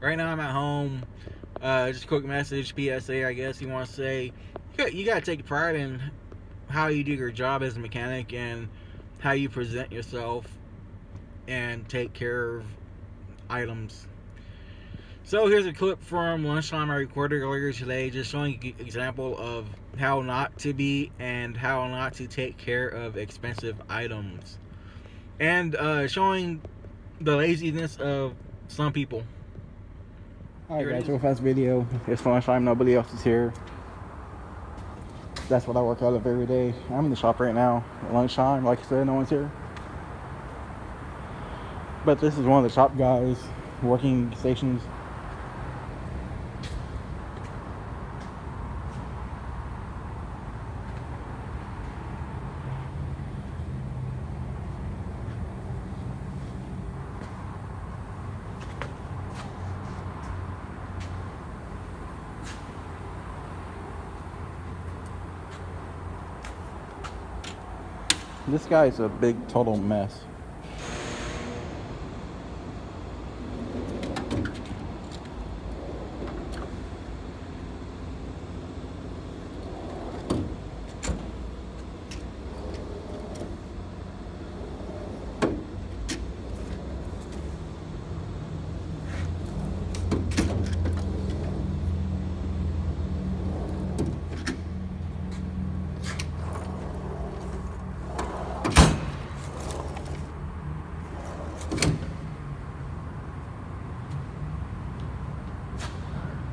Right now I'm at home. Just a quick message, PSA, I guess you want to say. You gotta take pride in how you do your job as a mechanic and how you present yourself and take care of items. So here's a clip from lunchtime I recorded earlier today, just showing an example of how not to be and how not to take care of expensive items, and showing the laziness of some people. Alright guys, real fast video. It's lunchtime, nobody else is here. That's what I work out of every day. I'm in the shop right now at lunchtime. Like I said, no one's here. But this is one of the shop guys working stations. This guy's a big total mess.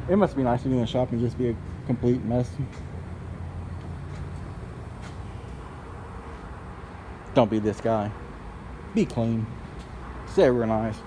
It must be nice to be in the shop and just be a complete mess. Don't be this guy. Be clean. Stay organized.